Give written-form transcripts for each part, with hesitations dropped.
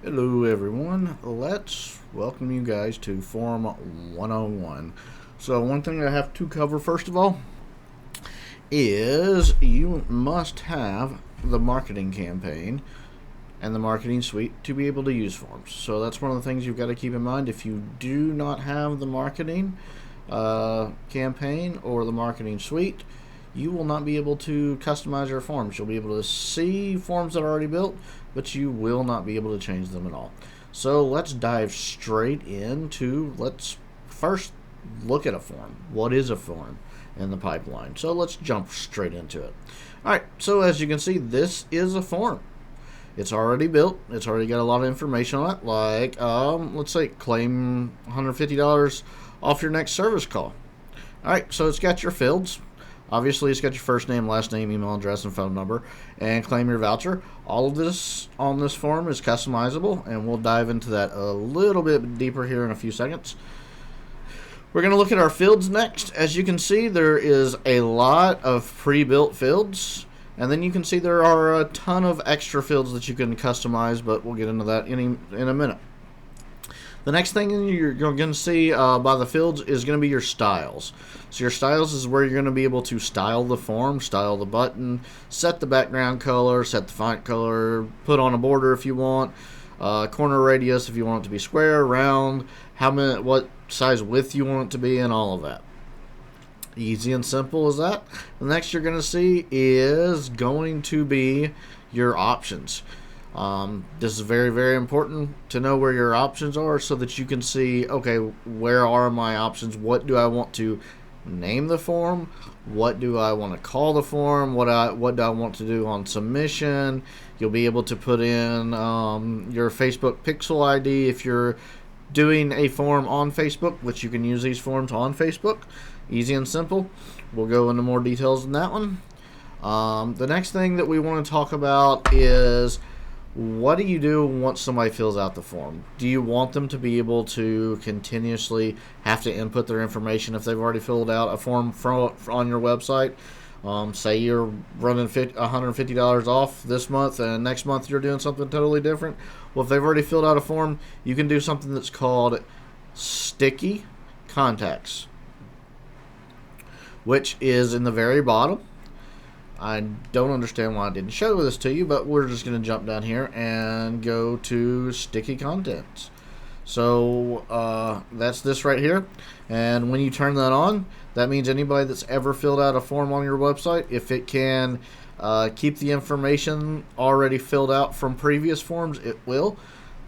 Hello everyone, let's welcome you guys to Froms101. So one thing I have to cover first of all is you must have the marketing campaign and the marketing suite to be able to use Forms. So that's one of the things you've got to keep in mind. If you do not have the marketing campaign or the marketing suite, you will not be able to customize your forms. You'll be able to see forms that are already built, but you will not be able to change them at all. So let's dive straight into, let's first look at a form. What is a form in the pipeline? So let's jump straight into it. Alright, so as you can see, this is a form. It's already built. It's already got a lot of information on it, like, let's say, claim $150 off your next service call. Alright, so it's got your fields. Obviously, it's got your first name, last name, email address, and phone number, and claim your voucher. All of this on this form is customizable, and we'll dive into that a little bit deeper here in a few seconds. We're going to look at our fields next. As you can see, there is a lot of pre-built fields, and then you can see there are a ton of extra fields that you can customize, but we'll get into that in a minute. The next thing you're going to see by the fields is going to be your styles. So your styles is where you're going to be able to style the form, style the button, set the background color, set the font color, put on a border if you want, corner radius if you want it to be square, round, what size width you want it to be, and all of that. Easy and simple as that. The next you're going to see is going to be your options. This is very, very important to know where your options are so that you can see, okay, where are my options? What do I want to name the form? What do I want to call the form? What do I want to do on submission? You'll be able to put in your Facebook pixel ID if you're doing a form on Facebook, which you can use these forms on Facebook. Easy and simple. We'll go into more details in that one. The next thing that we want to talk about is, what do you do once somebody fills out the form? Do you want them to be able to continuously have to input their information if they've already filled out a form on your website? Say you're running $150 off this month, and next month you're doing something totally different. Well, if they've already filled out a form, you can do something that's called sticky contacts, which is in the very bottom. I don't understand why I didn't show this to you, but we're just going to jump down here and go to sticky contents. So that's this right here, and when you turn that on, that means anybody that's ever filled out a form on your website, if it can keep the information already filled out from previous forms, it will.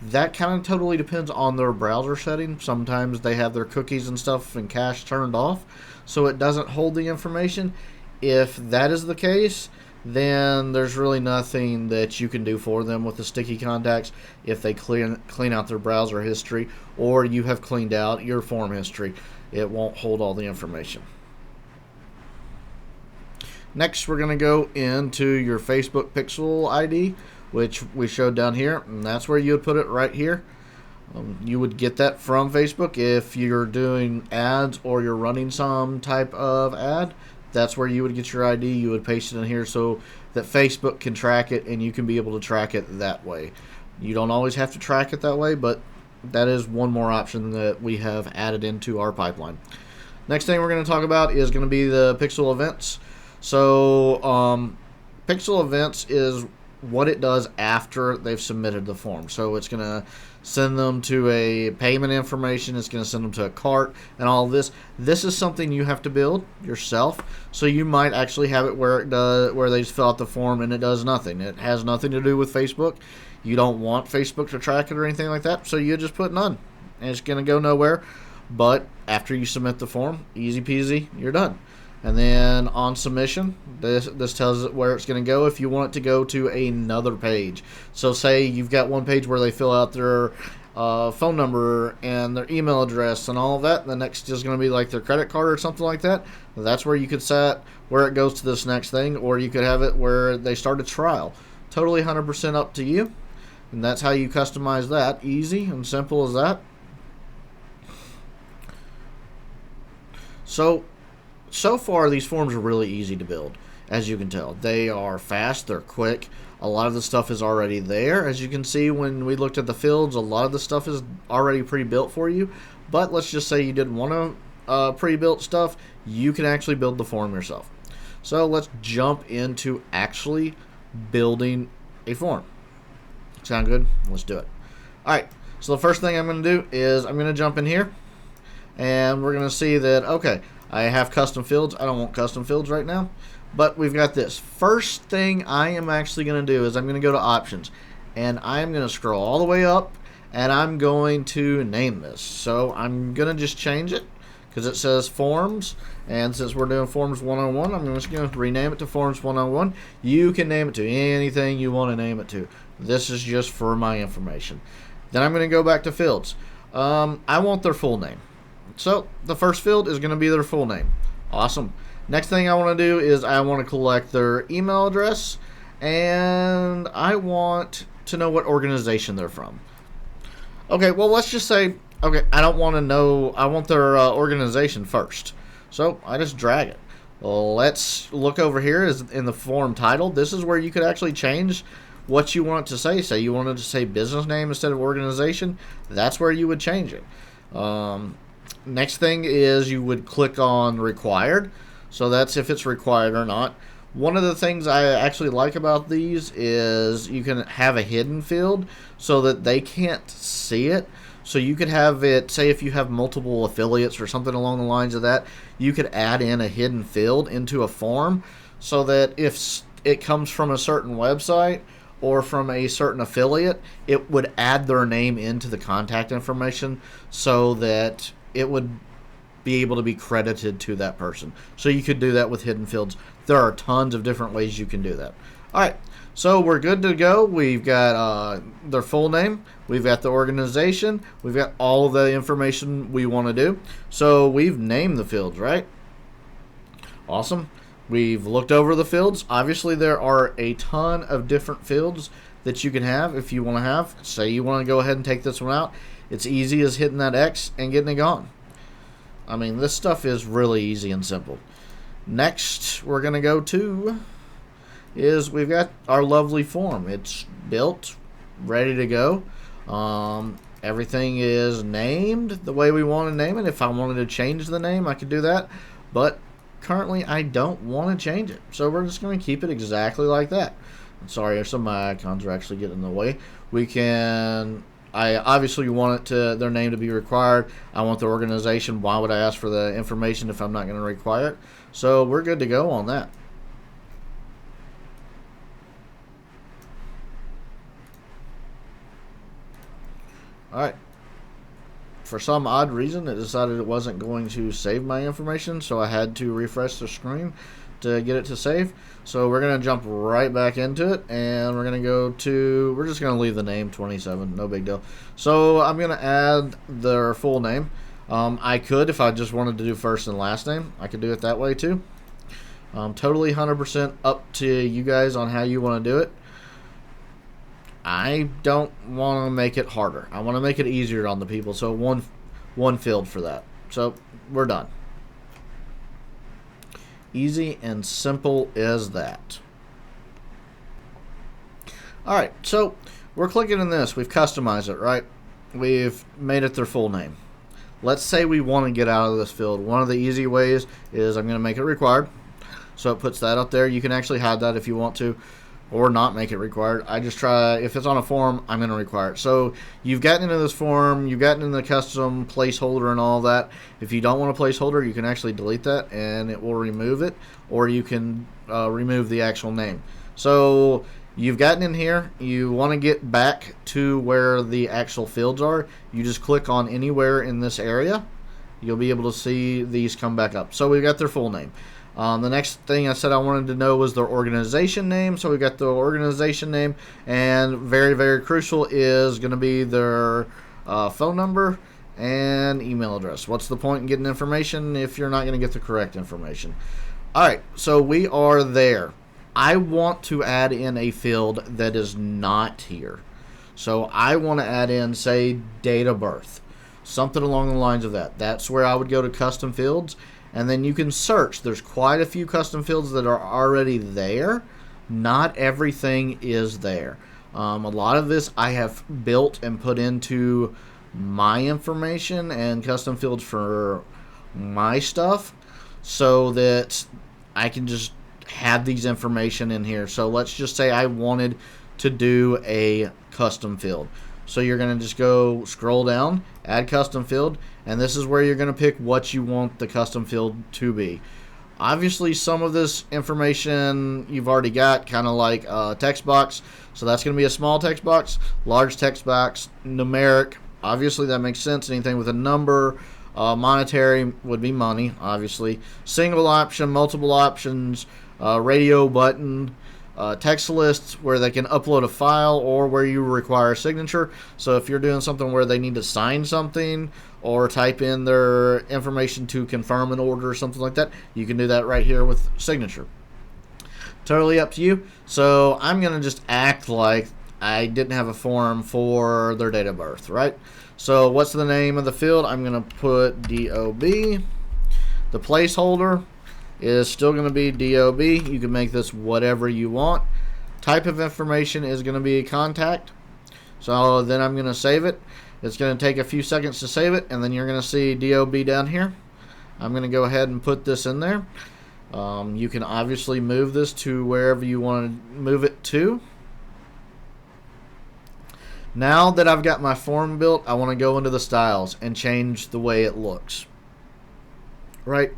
That kind of totally depends on their browser setting. Sometimes they have their cookies and stuff and cache turned off, so it doesn't hold the information. If that is the case, then there's really nothing that you can do for them with the sticky contacts if they clean out their browser history, or you have cleaned out your form history. It won't hold all the information. Next, we're going to go into your Facebook pixel ID, which we showed down here, and that's where you would put it right here. You would get that from Facebook if you're doing ads or you're running some type of ad. That's where you would get your ID. You would paste it in here so that Facebook can track it and you can be able to track it that way. You don't always have to track it that way, but that is one more option that we have added into our pipeline. Next thing we're going to talk about is going to be the pixel events. So pixel events is what it does after they've submitted the form. So it's going to send them to a payment information, it's going to send them to a cart, and all of this. This is something you have to build yourself. So you might actually have it where they just fill out the form and it does nothing. It has nothing to do with Facebook. You don't want Facebook to track it or anything like that, so you just put none, and it's going to go nowhere. But after you submit the form, easy peasy, you're done. And then on submission, this tells it where it's going to go if you want it to go to another page. So say you've got one page where they fill out their phone number and their email address and all of that. The next is going to be like their credit card or something like that. That's where you could set where it goes to this next thing, or you could have it where they start a trial. Totally 100% up to you. And that's how you customize that. Easy and simple as that. So far, these forms are really easy to build. as you can tell. They are fast, they're quick. A lot of the stuff is already there. As you can see, when we looked at the fields, a lot of the stuff is already pre-built for you. But let's just say you didn't want to pre-built stuff, you can actually build the form yourself. So let's jump into actually building a form. Sound good? Let's do it. Alright, so the first thing I'm going to do is I'm going to jump in here, and we're going to see that, okay, I have custom fields. I don't want custom fields right now, but we've got this. First thing I am actually going to do is I'm going to go to options, and I'm going to scroll all the way up, and I'm going to name this. So I'm going to just change it because it says forms, and since we're doing Forms 101, I'm just going to rename it to Forms 101. You can name it to anything you want to name it to. This is just for my information. Then I'm going to go back to fields. I want their full name. So the first field is going to be their full name. Awesome. Next thing I want to do is I want to collect their email address, and I want to know what organization they're from. Okay, well, let's just say, okay, I don't want to know, I want their organization first. So I just drag it. Well, let's look over here is in the form title. This is where you could actually change what you want it to say. Say you wanted to say business name instead of organization. That's where you would change it. Next thing is you would click on required. So that's if it's required or not. One of the things I actually like about these is you can have a hidden field so that they can't see it. So you could have it, say if you have multiple affiliates or something along the lines of that, you could add in a hidden field into a form so that if it comes from a certain website or from a certain affiliate, it would add their name into the contact information so that it would be able to be credited to that person. So you could do that with hidden fields. There are tons of different ways you can do that. Alright, so we're good to go. We've got their full name, we've got the organization, we've got all of the information we want to do. So we've named the fields, right? Awesome. We've looked over the fields. Obviously there are a ton of different fields that you can have if you want to have. Say you want to go ahead and take this one out. It's easy as hitting that X and getting it gone. I mean, this stuff is really easy and simple. Next, we're going to go to is we've got our lovely form. It's built, ready to go. Everything is named the way we want to name it. If I wanted to change the name, I could do that. But currently, I don't want to change it. So we're just going to keep it exactly like that. I'm sorry, some of my icons are actually getting in the way. We can... I obviously want it to their name to be required. I want the organization. Why would I ask for the information if I'm not going to require it? So we're good to go on that. Alright. For some odd reason, it decided it wasn't going to save my information, so I had to refresh the screen to get it to save. So we're going to jump right back into it, and we're going to go to, we're just going to leave the name 27, no big deal. So I'm going to add their full name. I could, if I just wanted to do first and last name, I could do it that way too. Totally 100% up to you guys on how you want to do it. I don't want to make it harder. I want to make it easier on the people, so one field for that. So we're done. Easy and simple as that. Alright, so we're clicking in this. We've customized it, right? We've made it their full name. Let's say we want to get out of this field. One of the easy ways is I'm going to make it required. So it puts that up there. You can actually hide that if you want to, or not make it required. I just try, if it's on a form, I'm going to require it. So you've gotten into this form, you've gotten in the custom placeholder and all that. If you don't want a placeholder, you can actually delete that and it will remove it, or you can remove the actual name. So you've gotten in here, you want to get back to where the actual fields are. You just click on anywhere in this area. You'll be able to see these come back up. So we've got their full name. The next thing I said I wanted to know was their organization name. So we got the organization name, and very, very crucial is going to be their phone number and email address. What's the point in getting information if you're not going to get the correct information? Alright, so we are there. I want to add in a field that is not here. So I want to add in, say, date of birth. Something along the lines of that. That's where I would go to custom fields, and then you can search. There's quite a few custom fields that are already there. Not everything is there. A lot of this I have built and put into my information and custom fields for my stuff so that I can just have these information in here. So let's just say I wanted to do a custom field. So you're going to just go scroll down, add custom field, and this is where you're going to pick what you want the custom field to be. Obviously, some of this information you've already got, kind of like a text box. So that's going to be a small text box, large text box, numeric. Obviously, that makes sense. Anything with a number, monetary would be money, obviously. Single option, multiple options, radio button, text lists where they can upload a file or where you require a signature. So if you're doing something where they need to sign something or type in their information to confirm an order or something like that, you can do that right here with signature. Totally up to you. So I'm going to just act like I didn't have a form for their date of birth, right? So what's the name of the field? I'm going to put DOB. The placeholder is still going to be DOB. You can make this whatever you want. Type of information is going to be contact. So then I'm going to save it. It's going to take a few seconds to save it, and then you're going to see DOB down here. I'm going to go ahead and put this in there. You can obviously move this to wherever you want to move it to. Now that I've got my form built, I want to go into the styles and change the way it looks. Right?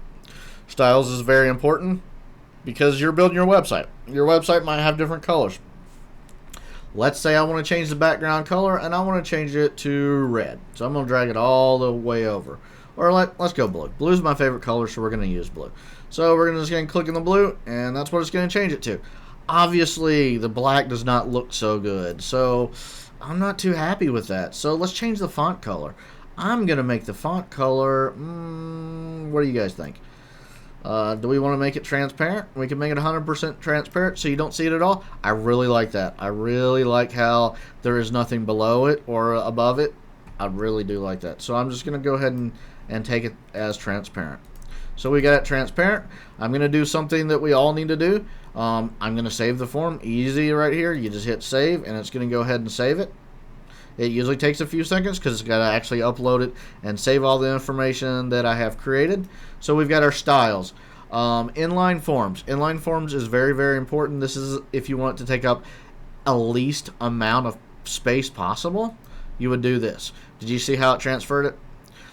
Styles is very important because you're building your website. Your website might have different colors. Let's say I want to change the background color and I want to change it to red. So I'm going to drag it all the way over. Or let's go blue. Blue is my favorite color, so we're going to use blue. So we're just going to click on the blue, and that's what it's going to change it to. Obviously, the black does not look so good, so I'm not too happy with that. So let's change the font color. I'm going to make the font color, what do you guys think? Do we want to make it transparent? We can make it 100% transparent so you don't see it at all. I really like that. I really like how there is nothing below it or above it. I really do like that. So I'm just going to go ahead and take it as transparent. So we got it transparent. I'm going to do something that we all need to do. I'm going to save the form. Easy right here. You just hit save and it's going to go ahead and save it. It usually takes a few seconds because it's got to actually upload it and save all the information that I have created. So we've got our styles. Inline forms. Inline forms is very, very important. This is if you want it to take up a least amount of space possible, you would do this. Did you see how it transferred it?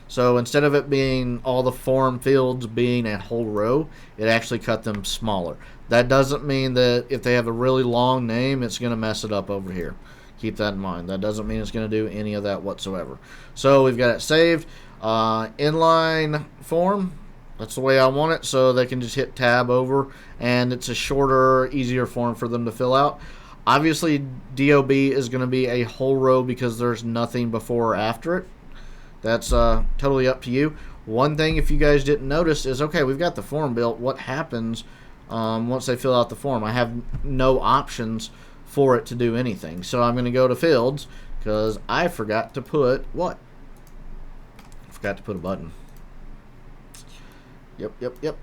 So instead of it being all the form fields being a whole row, it actually cut them smaller. That doesn't mean that if they have a really long name, it's going to mess it up over here. Keep that in mind. That doesn't mean it's going to do any of that whatsoever. So we've got it saved. Inline form. That's the way I want it. So they can just hit tab over. And it's a shorter, easier form for them to fill out. Obviously, DOB is going to be a whole row because there's nothing before or after it. That's totally up to you. One thing, if you guys didn't notice, is, okay, we've got the form built. What happens once they fill out the form? I have no options for it to do anything. So I'm going to go to fields because I forgot to put what? I forgot to put a button. Yep.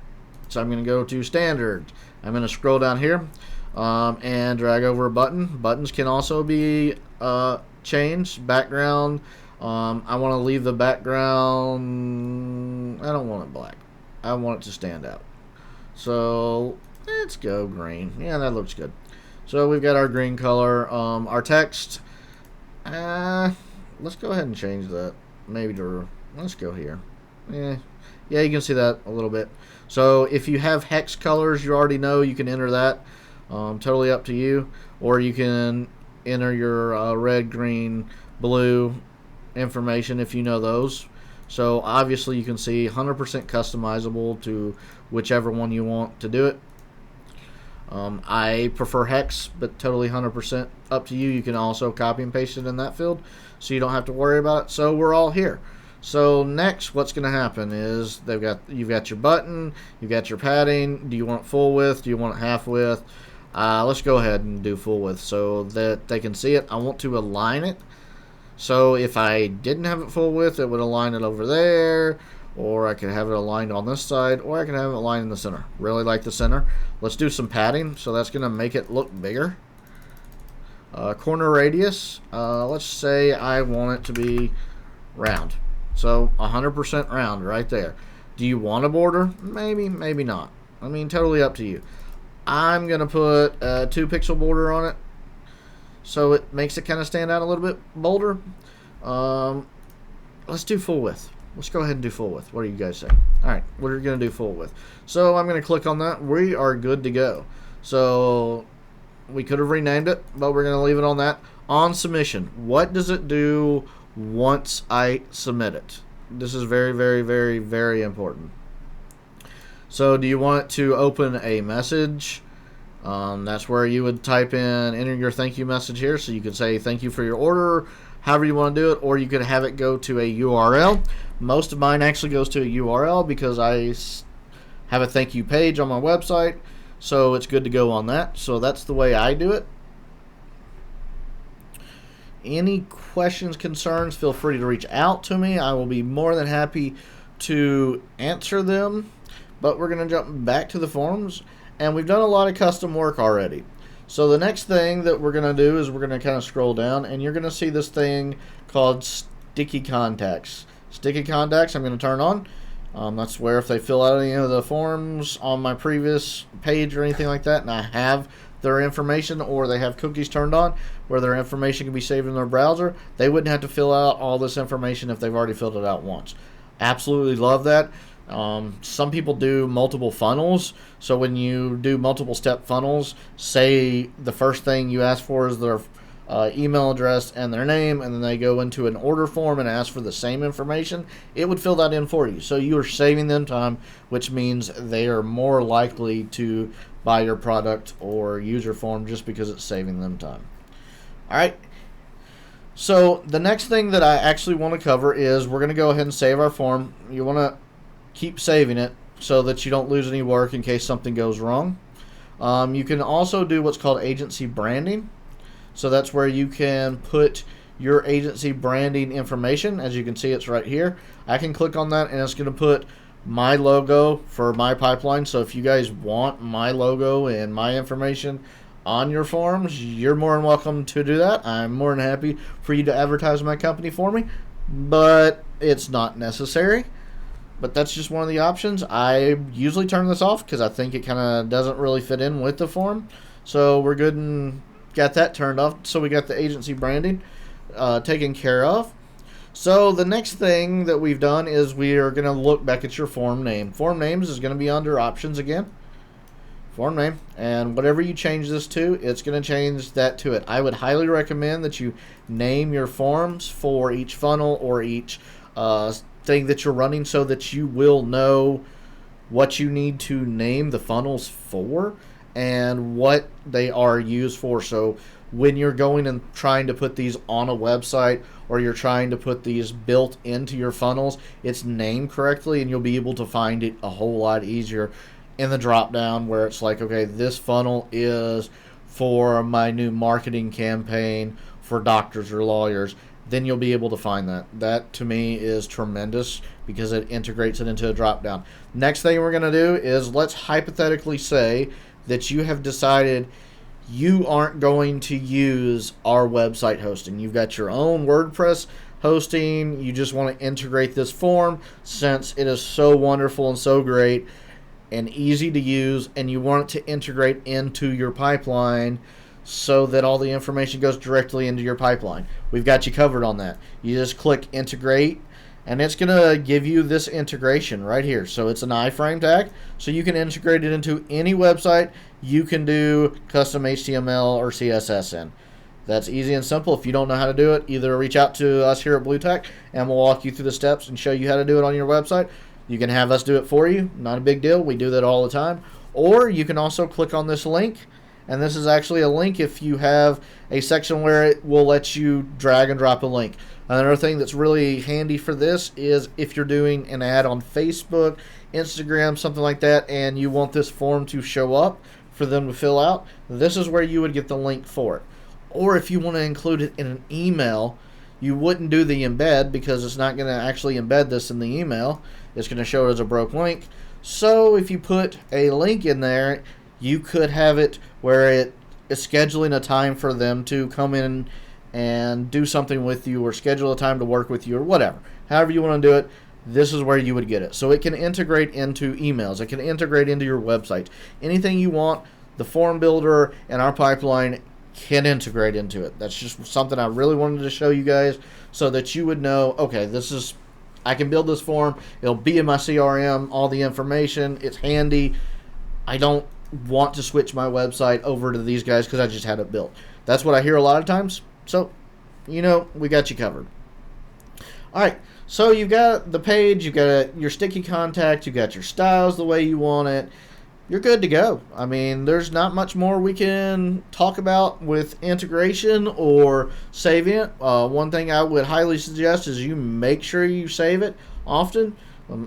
So I'm going to go to standard. I'm going to scroll down here and drag over a button. Buttons can also be changed. Background. I want to leave the background. I don't want it black. I want it to stand out. So let's go green. Yeah, that looks good. So we've got our green color. Our text. Let's go ahead and change that. Maybe to. Let's go here. Yeah, you can see that a little bit. So if you have hex colors, you already know you can enter that. Totally up to you. Or you can enter your red, green, blue information if you know those. So obviously you can see 100% customizable to whichever one you want to do it. I prefer hex, but totally 100% up to you. You can also copy and paste it in that field so you don't have to worry about it. So we're all here. So next, what's going to happen is you've got your button, you've got your padding. Do you want it full width? Do you want it half width? Let's go ahead and do full width so that they can see it. I want to align it. So if I didn't have it full width, it would align it over there. or I could have it aligned on this side, or I can have it aligned in the center. Really like the center. Let's do some padding, so that's going to make it look bigger. Corner radius, let's say I want it to be round. So 100% round right there. Do you want a border? Maybe, maybe not. I mean, totally up to you. I'm going to put a 2 pixel border on it, so it makes it kind of stand out a little bit bolder. Let's do full width. Let's go ahead and do full width. What do you guys say? Alright, we're going to do full width. So I'm going to click on that. We are good to go. So we could have renamed it, but we're going to leave it on that. On submission, what does it do once I submit it? This is very, very, very, very important. So do you want it to open a message? That's where you would type in, enter your thank you message here. So you could say thank you for your order, however you want to do it, or you could have it go to a URL. Most of mine actually goes to a URL because I have a thank you page on my website, so it's good to go on that. So that's the way I do it. Any questions, concerns, feel free to reach out to me. I will be more than happy to answer them. But we're going to jump back to the forms, and we've done a lot of custom work already. So the next thing that we're going to do is we're going to kind of scroll down, and you're going to see this thing called sticky contacts. Sticky contacts I'm going to turn on. That's where if they fill out any of the forms on my previous page or anything like that, and I have their information, or they have cookies turned on where their information can be saved in their browser, they wouldn't have to fill out all this information if they've already filled it out once. Absolutely love that. Some people do multiple funnels, so when you do multiple step funnels, say the first thing you ask for is their email address and their name, and then they go into an order form and ask for the same information, it would fill that in for you. So you are saving them time, which means they are more likely to buy your product or use your form just because it's saving them time. Alright, so the next thing that I actually want to cover is we're going to go ahead and save our form. You want to keep saving it so that you don't lose any work in case something goes wrong. You can also do what's called agency branding. So that's where you can put your agency branding information. As you can see, it's right here. I can click on that and it's going to put my logo for my pipeline. So if you guys want my logo and my information on your forms, you're more than welcome to do that. I'm more than happy for you to advertise my company for me, but it's not necessary. But that's just one of the options. I usually turn this off because I think it kind of doesn't really fit in with the form. So we're good and got that turned off. So we got the agency branding taken care of. So the next thing that we've done is we are going to look back at your form name. Form names is going to be under options again. Form name. And whatever you change this to, it's going to change that to it. I would highly recommend that you name your forms for each funnel or each thing that you're running so that you will know what you need to name the funnels for and what they are used for. So when you're going and trying to put these on a website or you're trying to put these built into your funnels, it's named correctly and you'll be able to find it a whole lot easier in the drop down where it's like, okay, this funnel is for my new marketing campaign for doctors or lawyers. Then you'll be able to find that. That to me is tremendous because it integrates it into a drop down. Next thing we're going to do is let's hypothetically say that you have decided you aren't going to use our website hosting. You've got your own WordPress hosting. You just want to integrate this form since it is so wonderful and so great and easy to use, and you want it to integrate into your pipeline so that all the information goes directly into your pipeline. We've got you covered on that. You just click integrate and it's going to give you this integration right here. So it's an iframe tag, so you can integrate it into any website you can do custom HTML or CSS in. That's easy and simple. If you don't know how to do it, either reach out to us here at BlueTech and we'll walk you through the steps and show you how to do it on your website. You can have us do it for you. Not a big deal. We do that all the time. Or you can also click on this link. And this is actually a link if you have a section where it will let you drag and drop a link. Another thing that's really handy for this is if you're doing an ad on Facebook, Instagram, something like that, and you want this form to show up for them to fill out, this is where you would get the link for it. Or if you want to include it in an email, you wouldn't do the embed because it's not going to actually embed this in the email. It's going to show it as a broke link. So if you put a link in there, you could have it where it is scheduling a time for them to come in and do something with you, or schedule a time to work with you, or whatever. However you want to do it, this is where you would get it. So it can integrate into emails. It can integrate into your website. Anything you want, the form builder and our pipeline can integrate into it. That's just something I really wanted to show you guys so that you would know, okay, I can build this form. It'll be in my CRM, all the information. It's handy. I don't want to switch my website over to these guys because I just had it built. That's what I hear a lot of times. So, we got you covered. All right. So you've got the page, you've got your sticky contact, you've got your styles the way you want it. You're good to go. I mean, there's not much more we can talk about with integration or saving it. One thing I would highly suggest is you make sure you save it often.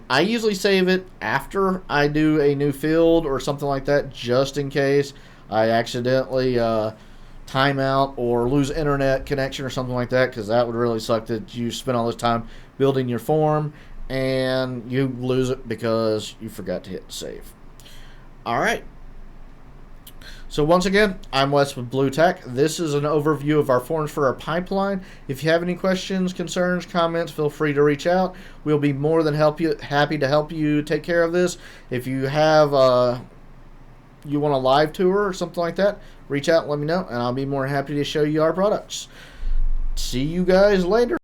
I usually save it after I do a new field or something like that, just in case I accidentally time out or lose internet connection or something like that, because that would really suck that you spend all this time building your form and you lose it because you forgot to hit save. All right. So once again, I'm Wes with Blue Tech. This is an overview of our forms for our pipeline. If you have any questions, concerns, comments, feel free to reach out. We'll be more than happy to help you take care of this. If you have you want a live tour or something like that, reach out and let me know, and I'll be more happy to show you our products. See you guys later.